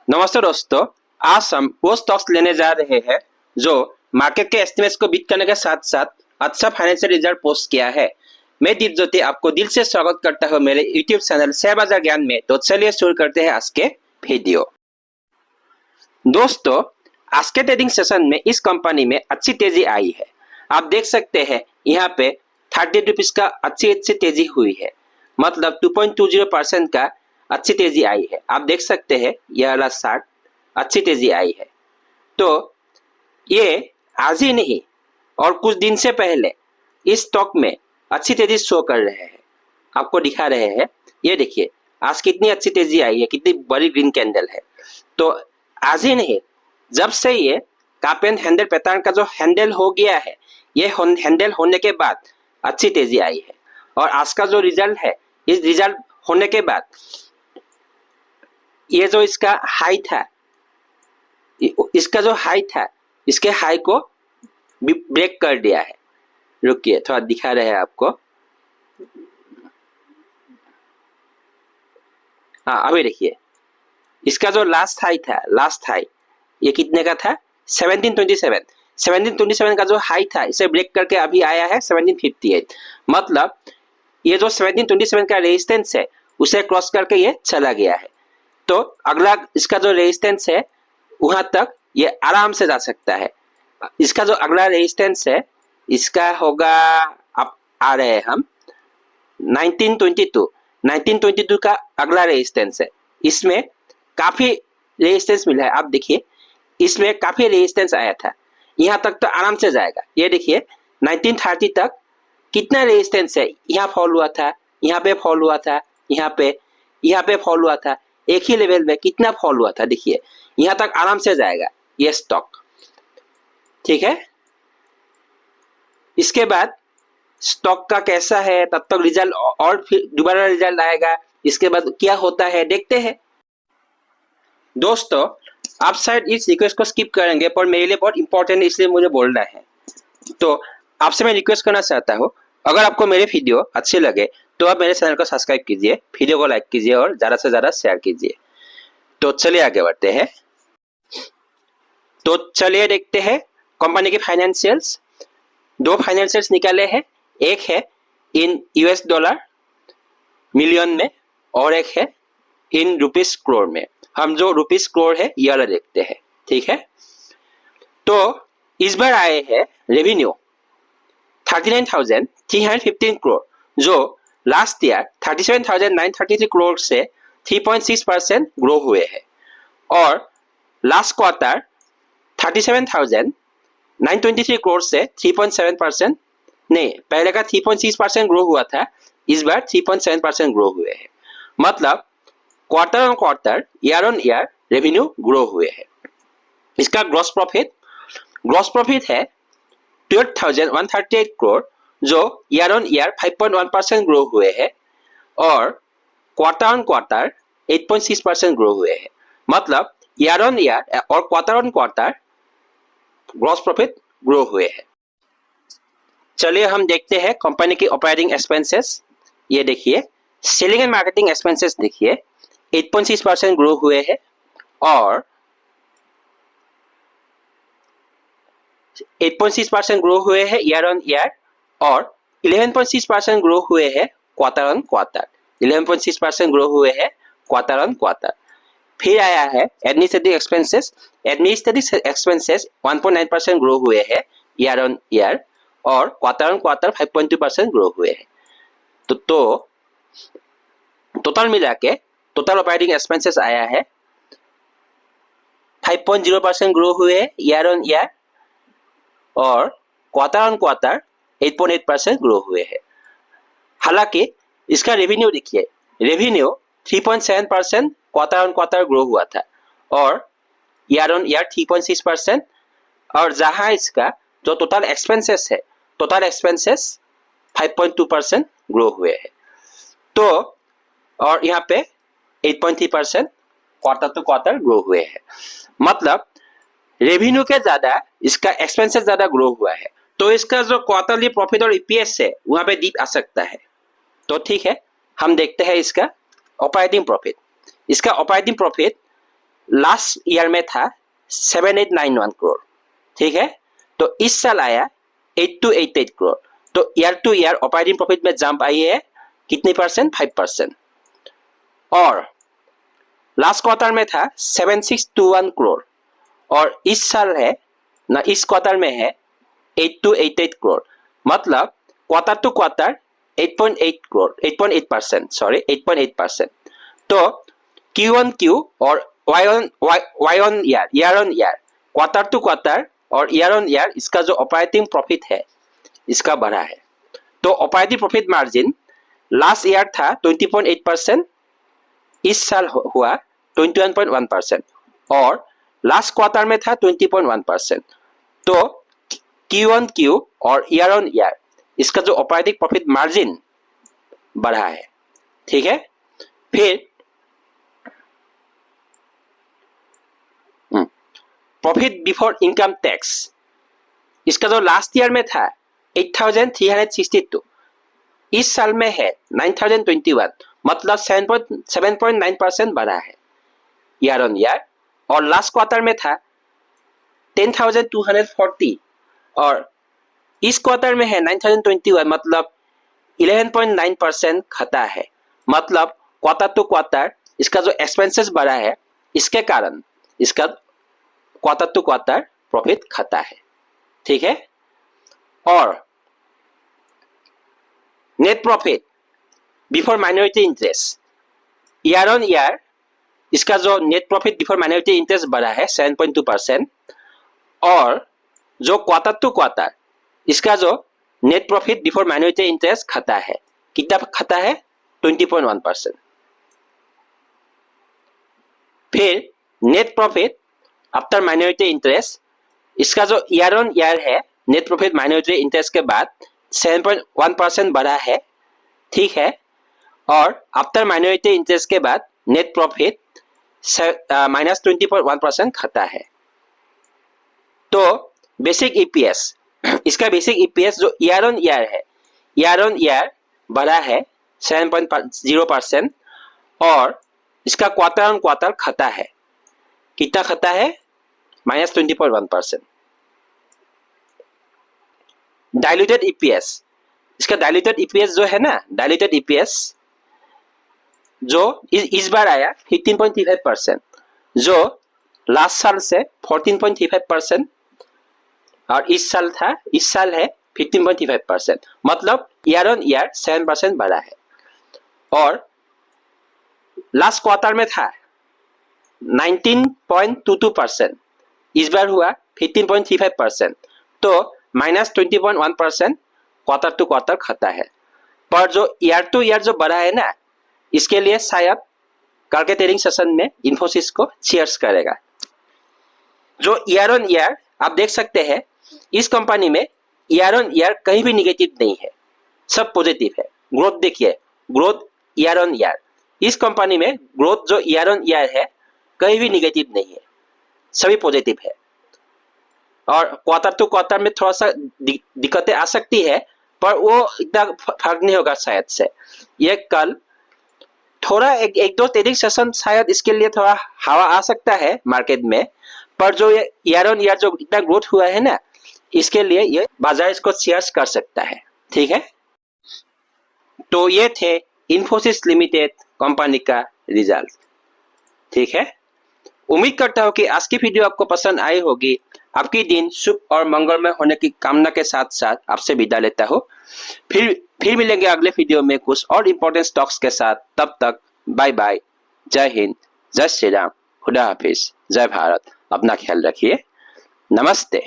नमस्ते दोस्तों। आज हम वो स्टॉक्स लेने जा रहे हैं जो मार्केट के एस्टिमेट्स को बीट करने के साथ साथ अच्छा फाइनेंशियल रिजल्ट पोस्ट किया है। मैं दीप ज्योति आपको दिल से स्वागत करता हूं मेरे यूट्यूब चैनल शेयर बाजार ज्ञान में। तो चलिए शुरू करते हैं आज के वीडियो। दोस्तों, आज के ट्रेडिंग सेशन में इस कंपनी में अच्छी तेजी आई है। आप देख सकते हैं यहाँ पे 30 रुपीज का अच्छी तेजी हुई है, मतलब 2.20% का अच्छी तेजी आई है। आप देख सकते हैं यह वाला 60 अच्छी तेजी आई है। तो ये आज ही नहीं और कुछ दिन से पहले इस स्टॉक में अच्छी तेजी शो कर रहे हैं, आपको दिखा रहे हैं। ये देखिए आज कितनी अच्छी तेजी आई है, कितनी बड़ी ग्रीन कैंडल है। तो आज ही नहीं, जब से ये कप एंड हैंडल पैटर्न का जो हैंडल हो गया है, ये हैंडल होने के बाद अच्छी तेजी आई है। और आज का जो रिजल्ट है, इस रिजल्ट होने के बाद ये जो इसका हाई था, इसका जो हाई था, इसके हाई को ब्रेक कर दिया है। रुकिए थोड़ा दिखा रहे हैं आपको। हाँ, अभी देखिए इसका जो लास्ट हाई था, लास्ट हाई ये कितने का था? 1727 का जो हाई था, इसे ब्रेक करके अभी आया है 1758। मतलब ये जो 1727 का रेजिस्टेंस है, उसे क्रॉस करके ये चला गया है। तो अगला इसका जो रेजिस्टेंस है, वहां तक ये आराम से जा सकता है। इसका जो अगला रेजिस्टेंस है, इसका होगा, अब आ रहे हैं हम 1922 का अगला रेजिस्टेंस है। इसमें काफी रेजिस्टेंस मिला है। आप देखिए इसमें काफी रेजिस्टेंस आया था, यहाँ तक तो आराम से जाएगा। ये देखिए 1930 तक कितना रेजिस्टेंस है, यहाँ फॉल हुआ था, यहाँ पे फॉल हुआ था, यहाँ पे फॉल हुआ था। एक ही लेवल में कितना फॉल हुआ था, देखिए यहाँ तक आराम से जाएगा ये स्टॉक। ठीक है, इसके बाद स्टॉक का कैसा है, तब तक रिजल्ट और फिर दोबारा रिजल्ट आएगा। इसके बाद क्या होता है देखते हैं। दोस्तों, आप शायद इस रिक्वेस्ट को स्किप करेंगे, पर मेरे लिए बहुत इंपॉर्टेंट है, इसलिए मुझे बोलना है। तो आपसे मैं रिक्वेस्ट करना चाहता हूँ, अगर आपको मेरे वीडियो अच्छे लगे तो आप मेरे चैनल को सब्सक्राइब कीजिए, वीडियो को लाइक कीजिए और ज्यादा से ज्यादा शेयर कीजिए। तो चलिए आगे बढ़ते हैं। तो चलिए देखते हैं कंपनी के फाइनेंशियल्स। दो फाइनेंशियल्स निकाले हैं, एक है इन यूएस डॉलर मिलियन में और एक है इन रुपीस करोड़ में। हम जो रुपीस करोड़ है ये वाला देखते हैं। ठीक है, तो इस बार आए हैं रेवेन्यू 39,315 करोड़, जो लास्ट ईयर 37,933 करोड़ से 3.6% ग्रो हुए हैं। और लास्ट क्वार्टर 37,923 करोड़ से 3.7%, नहीं, पहले का 3.6% ग्रो हुआ था, इस बार 3.7% ग्रो हुए हैं। मतलब quarter on quarter, year on year revenue grow हुए हैं। इसका ग्रॉस प्रॉफिट है 12,138 करोड़, जो ईयर ऑन ईयर 5.1% ग्रो हुए हैं। और क्वार्टर ऑन क्वार्टर 8.6% ग्रो हुए हैं। मतलब ईयर ऑन ईयर और quarter on quarter gross profit grow हुए हैं। चलिए हम देखते हैं कंपनी की ऑपरेटिंग एक्सपेंसेस। ये देखिए सेलिंग एंड मार्केटिंग एक्सपेंसेस देखिए 8.6% ग्रो हुए हैं और 8.6% ग्रो हुए हैं ईयर ऑन ईयर, और 11.6% ग्रो हुए हैं क्वार्टर ऑन क्वार्टर। 11.6% ग्रो हुए हैं क्वार्टर ऑन क्वार्टर। फिर आया है administrative expenses. Administrative expenses 1.9% grow हुए हैं ईयर ऑन ईयर और क्वार्टर ऑन क्वार्टर 5.2% ग्रो हुए हैं। तो टोटल मिला के टोटल ऑपरेटिंग एक्सपेंसेस आया है 5.0% ग्रो हुए हैं ईयर ऑन ईयर और क्वार्टर ऑन क्वार्टर 8.8% ग्रो हुए हैं। हालांकि इसका रेवेन्यू देखिए, revenue 3.7% quarter on quarter grow हुआ था और ईयर ऑन ईयर 3.6%। और जहां इसका जो टोटल एक्सपेंसेस है, टोटल एक्सपेंसेस 5.2% ग्रो हुए हैं। तो और यहाँ पे 8.3% क्वार्टर टू क्वार्टर ग्रो हुए हैं। मतलब रेवेन्यू के ज्यादा इसका एक्सपेंसेस ज्यादा ग्रो हुआ है। तो इसका जो क्वार्टरली प्रॉफिट और ईपीएस है, वहां पे डिप आ सकता है। तो ठीक है, हम देखते हैं इसका ऑपरेटिंग प्रॉफिट। इसका ऑपरेटिंग प्रॉफिट लास्ट ईयर में था 7891 करोड़, ठीक है। तो इस साल आया 8288 करोड़। तो year two year operating profit में जंप आई है कितनी परसेंट? 5%। और लास्ट क्वार्टर में था 7621 करोड़ और इस साल है ना, इस क्वार्टर में है 8288 करोड़। मतलब quarter to quarter 8.8 crore, 8.8%, sorry 8.8%। तो Q1Q और Y on year, quarter to quarter और ईयर ऑन ईयर इसका जो ऑपरेटिंग प्रॉफिट है इसका बढ़ा है। तो operating profit margin last year था 20.8%, इस साल हुआ 21.1% और लास्ट क्वार्टर में था 20.1%। तो Q1Q और ईयर ऑन ईयर इसका जो ऑपरेटिंग प्रॉफिट मार्जिन बढ़ा है, ठीक है। फिर प्रॉफिट बिफोर इनकम टैक्स, इसका जो लास्ट ईयर में था 8362, इस साल में है 9021, मतलब 7.9% बढ़ा है ईयर ऑन ईयर। और लास्ट क्वार्टर में था 10,240 और इस क्वार्टर में है 9021, मतलब 11.9% घटा है। मतलब क्वार्टर टू क्वार्टर इसका जो एक्सपेंसेस बढ़ा है इसके कारण इसका क्वार्टर टू क्वार्टर प्रॉफिट घटा है, ठीक है। और net profit before minority interest, year on year इसका जो net profit before minority interest बढ़ा है 7.2% और जो क्वार्टर टू क्वार्टर इसका जो net profit before minority interest खाता है, कितना खाता है? 20.1%। फिर net profit after minority interest, इसका जो ईयर ऑन ईयर है नेट प्रॉफिट माइनॉरिटी इंटरेस्ट के बाद 7.1% बढ़ा है, ठीक है। और आफ्टर माइनॉरिटी इंटरेस्ट के बाद नेट प्रॉफिट -20.1% खाता है। तो बेसिक ईपीएस, इसका बेसिक ईपीएस जो ईयर ऑन ईयर है, ईयर ऑन ईयर बढ़ा है 7.0% और इसका क्वार्टर ऑन क्वार्टर खाता है, कितना खाता है? -20.1%। डाइल्यूटेड ईपीएस, इसका डाइल्यूटेड ईपीएस जो है ना, डाइल्यूटेड ईपीएस जो इस बार आया 15.35%, जो लास्ट साल से 14.35% और इस साल है 15.35%, मतलब ईयर ऑन ईयर 7% बढ़ा है। और लास्ट क्वार्टर में था 19.22%, इस बार हुआ 15.35%, तो -20.1% क्वार्टर टू क्वार्टर खाता है। पर जो ईयर टू ईयर जो बढ़ा है ना, इसके लिए शायद कल के ट्रेडिंग सेशन में इन्फोसिस को चीयर्स करेगा। जो ईयर ऑन ईयर आप देख सकते हैं, इस कंपनी में ईयर ऑन ईयर कहीं भी निगेटिव नहीं है, सब पॉजिटिव है। ग्रोथ देखिए, ग्रोथ ईयर ऑन ईयर, इस कंपनी में ग्रोथ जो ईयर ऑन ईयर है कहीं भी निगेटिव नहीं है, सभी पॉजिटिव है। और क्वार्टर टू क्वार्टर में थोड़ा सा दिक्कतें आ सकती है, पर वो इतना फर्क नहीं होगा शायद से। ये कल थोड़ा एक दो ट्रेडिंग सेशन शायद इसके लिए थोड़ा हवा आ सकता है मार्केट में, पर जो ये ईयर ऑन ईयर जो इतना ग्रोथ हुआ है ना, इसके लिए ये बाजार इसको शेयर्स कर सकता है, ठीक है। तो ये थे इन्फोसिस लिमिटेड कंपनी का रिजल्ट, ठीक है। उम्मीद करता हूँ कि आज की वीडियो आपको पसंद आई होगी। आपकी दिन शुभ और मंगलमय होने की कामना के साथ साथ आपसे विदा लेता हूँ। फिर मिलेंगे अगले वीडियो में कुछ और इम्पोर्टेंट स्टॉक्स के साथ। तब तक बाय बाय, जय हिंद, जय श्री राम, खुदा हाफिज, जय भारत। अपना ख्याल रखिए, नमस्ते।